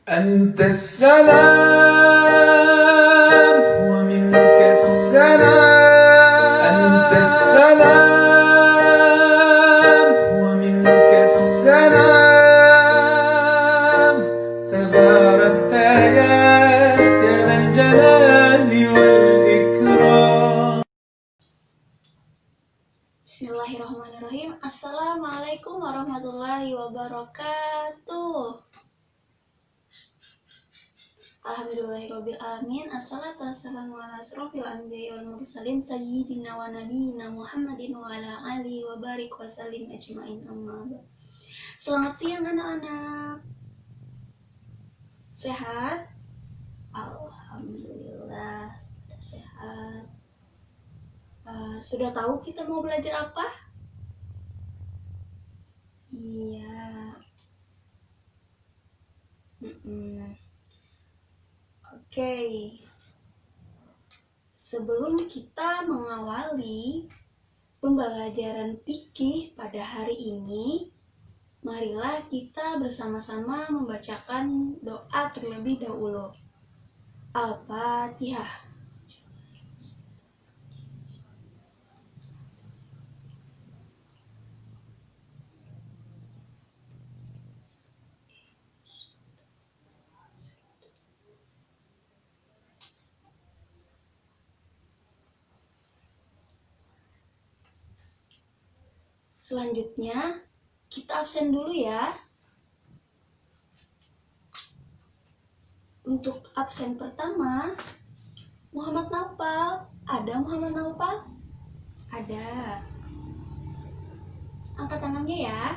أنت السلام ومنك السلام أنت السلام ومنك السلام تباركت يا ذا الجلال والإكرام. Bismillahirrahmanirrahim. Assalamualaikum warahmatullahi wabarakatuh. Alhamdulillahirabbil alamin. Assalatu wassalamu ala asrofil anbiya'i wal mursalin sayyidina wa nabiyina Muhammadin wa ala alihi wa barik wa sallim ajmain, amma ba'd. Selamat siang anak-anak. Sehat? Alhamdulillah sudah sehat. Sudah tahu kita mau belajar apa? Iya. Oke. Sebelum kita mengawali pembelajaran fikih pada hari ini, marilah kita bersama-sama membacakan doa terlebih dahulu. Al-Fatihah. Selanjutnya, kita absen dulu ya. Untuk absen pertama, Muhammad Naufal. Ada Muhammad Naufal? Ada. Angkat tangannya ya.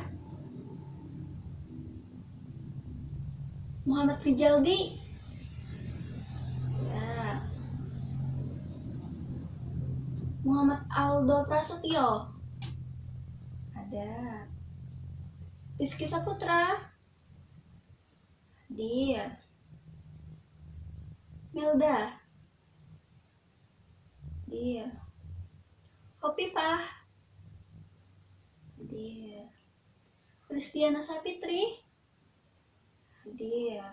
Muhammad Rijaldi. Ya. Muhammad Aldo Prasetyo. Ada. Rizky Saputra. Hadir. Melda. Hadir. Hopipah. Hadir. Kristiana Sapitri. Hadir.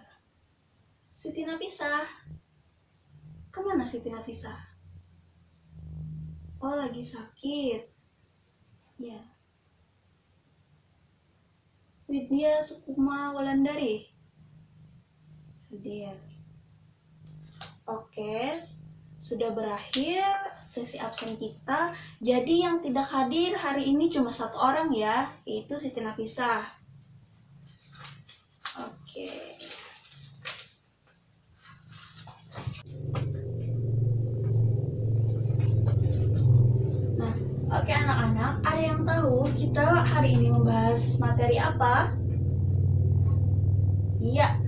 Siti Nafisah. Kemana Siti Nafisah? Oh, lagi sakit. Ya. Widya Sukuma Wulandari. Hadir. Oke, sudah berakhir sesi absen kita. Jadi yang tidak hadir hari ini cuma satu orang ya, yaitu Siti Nafisah. Oke. Oke anak-anak, ada yang tahu kita hari ini membahas materi apa? Iya,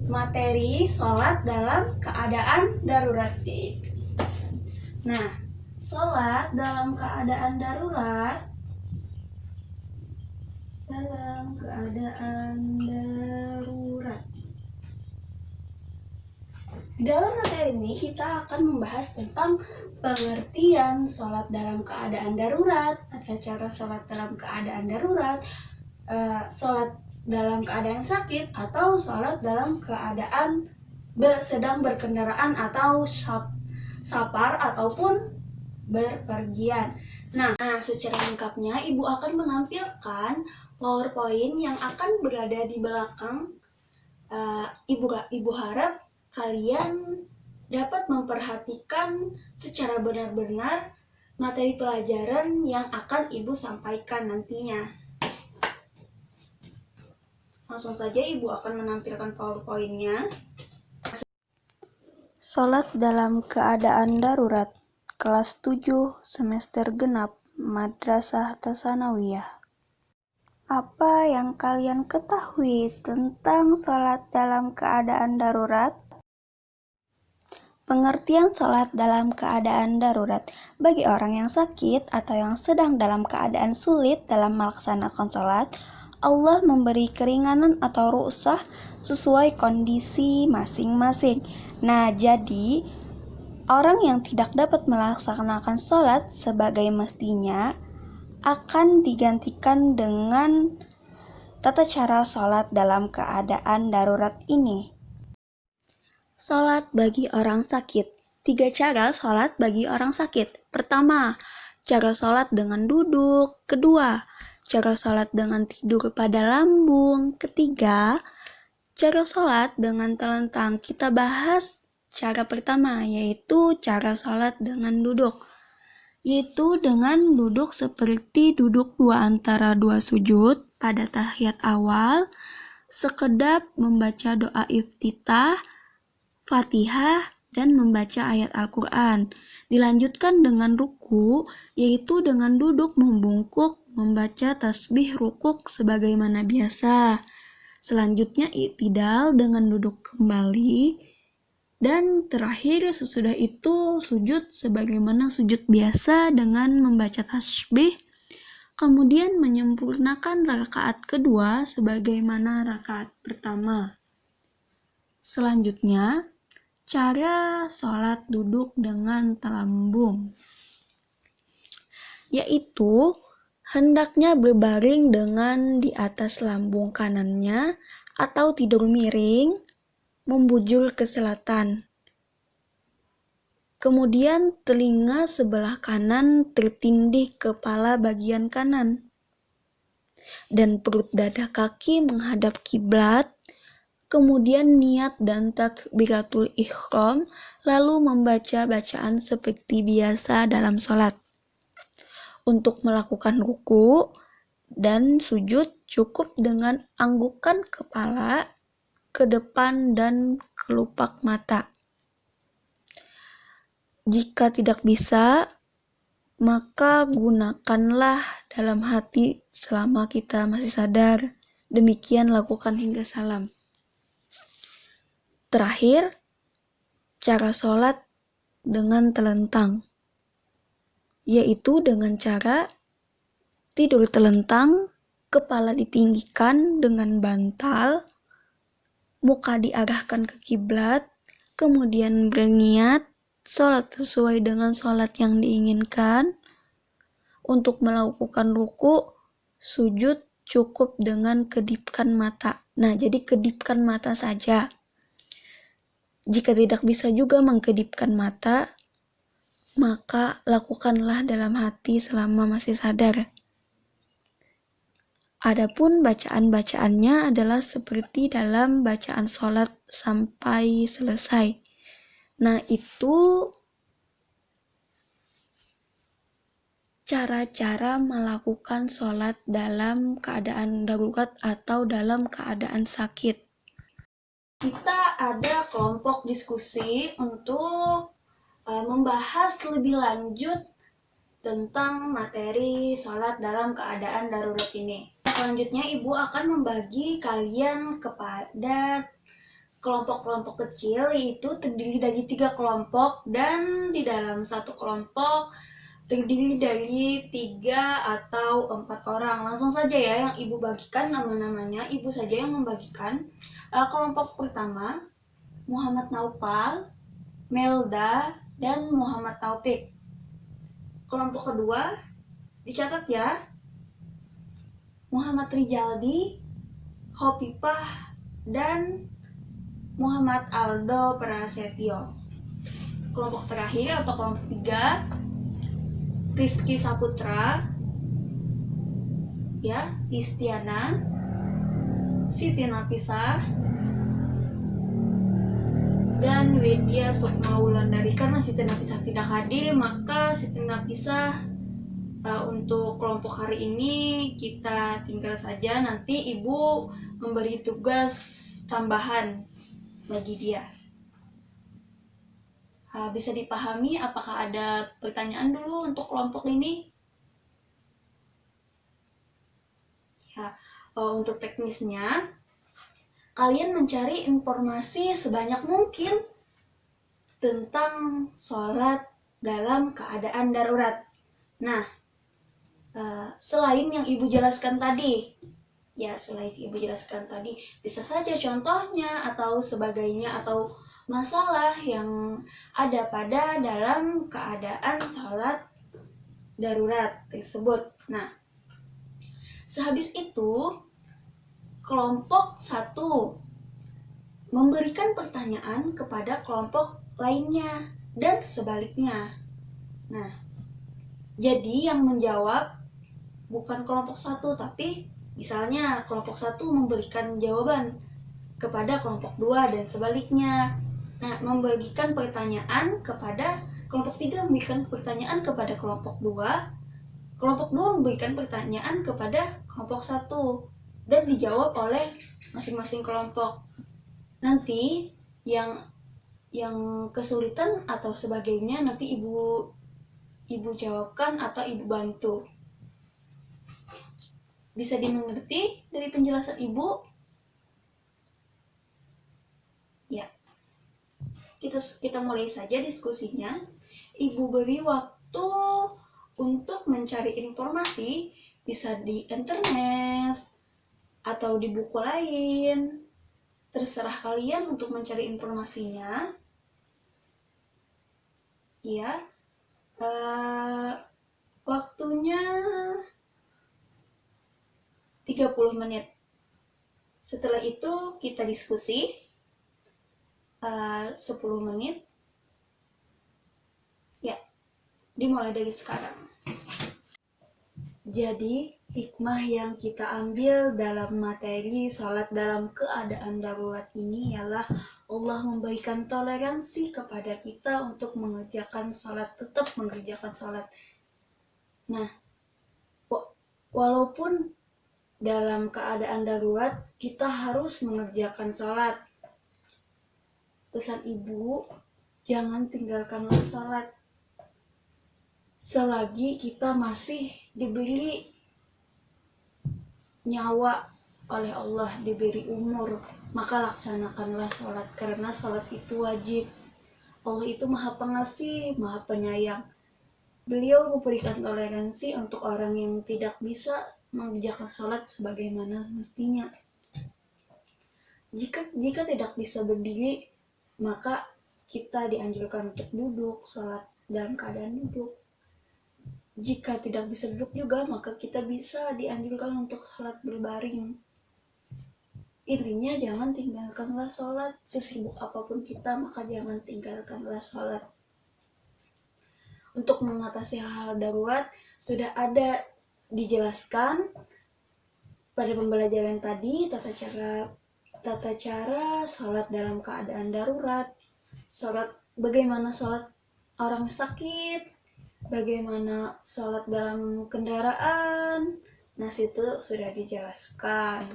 materi sholat dalam keadaan darurat. Nah, sholat dalam keadaan darurat. Di dalam materi ini kita akan membahas tentang pengertian sholat dalam keadaan darurat, tata cara sholat dalam keadaan darurat, sholat dalam keadaan sakit, atau sholat dalam keadaan sedang berkendaraan atau safar ataupun berpergian. Nah, secara lengkapnya Ibu akan menampilkan PowerPoint yang akan berada di belakang. Ibu harap kalian dapat memperhatikan secara benar-benar materi pelajaran yang akan Ibu sampaikan nantinya. Langsung saja Ibu akan menampilkan PowerPoint-nya. Sholat dalam keadaan darurat, kelas 7 semester genap, Madrasah Tsanawiyah. Apa yang kalian ketahui tentang sholat dalam keadaan darurat? Pengertian sholat dalam keadaan darurat bagi orang yang sakit atau yang sedang dalam keadaan sulit dalam melaksanakan sholat, Allah memberi keringanan atau rukhsah sesuai kondisi masing-masing. Nah, jadi orang yang tidak dapat melaksanakan sholat sebagai mestinya akan digantikan dengan tata cara sholat dalam keadaan darurat ini. Sholat bagi orang sakit. 3 cara sholat bagi orang sakit. Pertama, cara sholat dengan duduk. Kedua, cara sholat dengan tidur pada lambung. Ketiga, cara sholat dengan telentang. Kita bahas cara pertama, yaitu cara sholat dengan duduk. Yaitu dengan duduk seperti duduk antara dua sujud pada tahiyat awal, sekedap membaca doa iftitah, Fatihah, dan membaca ayat Al-Quran. Dilanjutkan dengan ruku, yaitu dengan duduk membungkuk, membaca tasbih rukuk sebagaimana biasa. Selanjutnya i'tidal dengan duduk kembali. Dan terakhir sesudah itu sujud sebagaimana sujud biasa dengan membaca tasbih. Kemudian menyempurnakan rakaat kedua sebagaimana rakaat pertama. Selanjutnya, cara sholat duduk dengan telambung, yaitu hendaknya berbaring dengan di atas lambung kanannya atau tidur miring, membujur ke selatan. Kemudian telinga sebelah kanan tertindih kepala bagian kanan. Dan perut dada kaki menghadap kiblat. Kemudian niat dan takbiratul ihram, lalu membaca bacaan seperti biasa dalam sholat. Untuk melakukan ruku dan sujud cukup dengan anggukan kepala ke depan dan kelupak mata. Jika tidak bisa, maka gunakanlah dalam hati selama kita masih sadar. Demikian lakukan hingga salam. Terakhir, cara sholat dengan telentang, yaitu dengan cara tidur telentang, kepala ditinggikan dengan bantal, muka diarahkan ke kiblat, kemudian berniat sholat sesuai dengan sholat yang diinginkan. Untuk melakukan ruku, sujud cukup dengan kedipkan mata. Nah, jadi kedipkan mata saja. Jika tidak bisa juga mengkedipkan mata, maka lakukanlah dalam hati selama masih sadar. Adapun bacaan-bacaannya adalah seperti dalam bacaan sholat sampai selesai. Nah, itu cara-cara melakukan sholat dalam keadaan darurat atau dalam keadaan sakit. Kita ada kelompok diskusi untuk membahas lebih lanjut tentang materi sholat dalam keadaan darurat ini. Selanjutnya Ibu akan membagi kalian kepada kelompok-kelompok kecil, yaitu terdiri dari 3 kelompok, dan di dalam satu kelompok terdiri dari 3 atau 4 orang. Langsung saja ya yang Ibu bagikan nama-namanya, Ibu saja yang membagikan. Kelompok pertama, Muhammad Naufal, Melda, dan Muhammad Taufik. Kelompok kedua, dicatat ya, Muhammad Rijaldi, Khofifah, dan Muhammad Aldo Prasetyo. Kelompok terakhir atau kelompok 3, Rizky Saputra, ya, Istiana, Siti Nafisah, dan Widya Sukma Wulandari. Karena Siti Nafisah tidak hadir, maka Siti Nafisah untuk kelompok hari ini kita tinggal saja. Nanti Ibu memberi tugas tambahan bagi dia. Bisa dipahami? Apakah ada pertanyaan dulu untuk kelompok ini? Ya, untuk teknisnya, kalian mencari informasi sebanyak mungkin tentang sholat dalam keadaan darurat. Nah, selain yang Ibu jelaskan tadi, bisa saja contohnya atau sebagainya atau masalah yang ada pada dalam keadaan sholat darurat tersebut. Nah, sehabis itu kelompok 1 memberikan pertanyaan kepada kelompok lainnya dan sebaliknya. Nah, jadi yang menjawab bukan kelompok satu, tapi misalnya kelompok satu memberikan jawaban kepada kelompok dua dan sebaliknya. Nah, memberikan pertanyaan kepada kelompok tiga memberikan pertanyaan kepada kelompok dua memberikan pertanyaan kepada kelompok satu dan dijawab oleh masing-masing kelompok. Nanti yang kesulitan atau sebagainya nanti ibu jawabkan atau ibu bantu. Bisa dimengerti dari penjelasan ibu? Ya. Kita mulai saja diskusinya. Ibu beri waktu untuk mencari informasi, bisa di internet atau di buku lain. Terserah kalian untuk mencari informasinya. Ya, waktunya 30 menit. Setelah itu kita diskusi 10 menit. Ya, dimulai dari sekarang. Jadi, hikmah yang kita ambil dalam materi sholat dalam keadaan darurat ini ialah Allah memberikan toleransi kepada kita untuk mengerjakan sholat, tetap mengerjakan sholat. Nah, walaupun dalam keadaan darurat kita harus mengerjakan sholat. Pesan ibu, jangan tinggalkanlah sholat. Selagi kita masih diberi nyawa oleh Allah, diberi umur, maka laksanakanlah sholat, karena sholat itu wajib. Allah itu maha pengasih, maha penyayang. Beliau memberikan toleransi untuk orang yang tidak bisa mengerjakan sholat sebagaimana mestinya. Jika tidak bisa berdiri, maka kita dianjurkan untuk duduk, sholat dalam keadaan duduk. Jika tidak bisa duduk juga, maka kita bisa dianjurkan untuk sholat berbaring. Intinya jangan tinggalkanlah sholat. Sesibuk apapun kita, maka jangan tinggalkanlah sholat. Untuk mengatasi hal darurat, sudah ada dijelaskan pada pembelajaran tadi tata cara sholat dalam keadaan darurat, bagaimana sholat orang sakit, bagaimana sholat dalam kendaraan. Nah, situ sudah dijelaskan.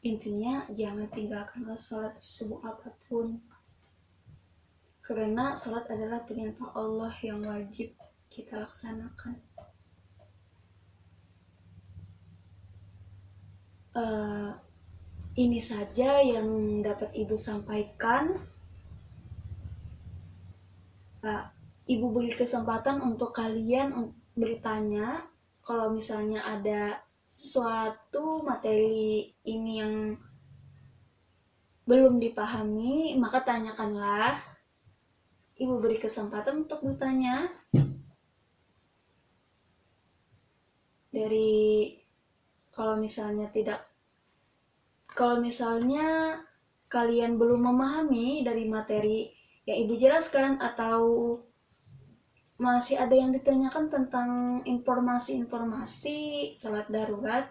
Intinya jangan tinggalkanlah sholat sesibuk apapun, karena sholat adalah perintah Allah yang wajib kita laksanakan. Ini saja yang dapat ibu sampaikan. Ibu beri kesempatan untuk kalian bertanya. Kalau misalnya ada sesuatu materi ini yang belum dipahami, maka tanyakanlah. Ibu beri kesempatan untuk bertanya. Kalau misalnya kalian belum memahami dari materi yang ibu jelaskan, atau masih ada yang ditanyakan tentang informasi-informasi sholat darurat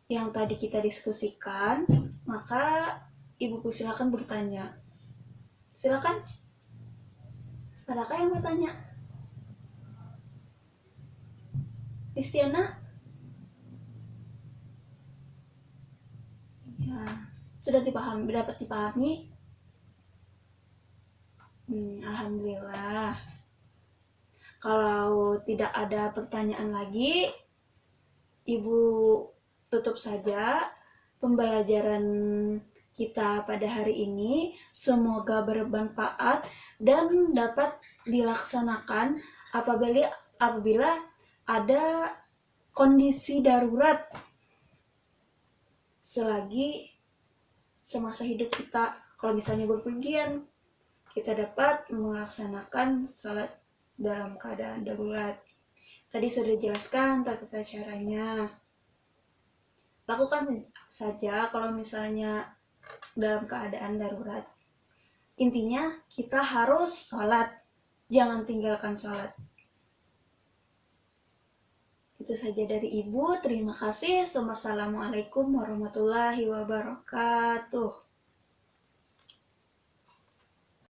yang tadi kita diskusikan, maka ibu silakan bertanya. Silakan. Adakah yang bertanya? Istiana? Ya, sudah dapat dipahami? Alhamdulillah. Kalau tidak ada pertanyaan lagi, ibu tutup saja pembelajaran kita pada hari ini. Semoga bermanfaat dan dapat dilaksanakan apabila ada kondisi darurat selagi semasa hidup kita. Kalau misalnya berpergian, kita dapat melaksanakan sholat dalam keadaan darurat. Tadi sudah dijelaskan tata caranya. Lakukan saja. Kalau misalnya dalam keadaan darurat. Intinya kita harus sholat, jangan tinggalkan sholat. Itu saja dari Ibu. Terima kasih. Wassalamualaikum warahmatullahi wabarakatuh.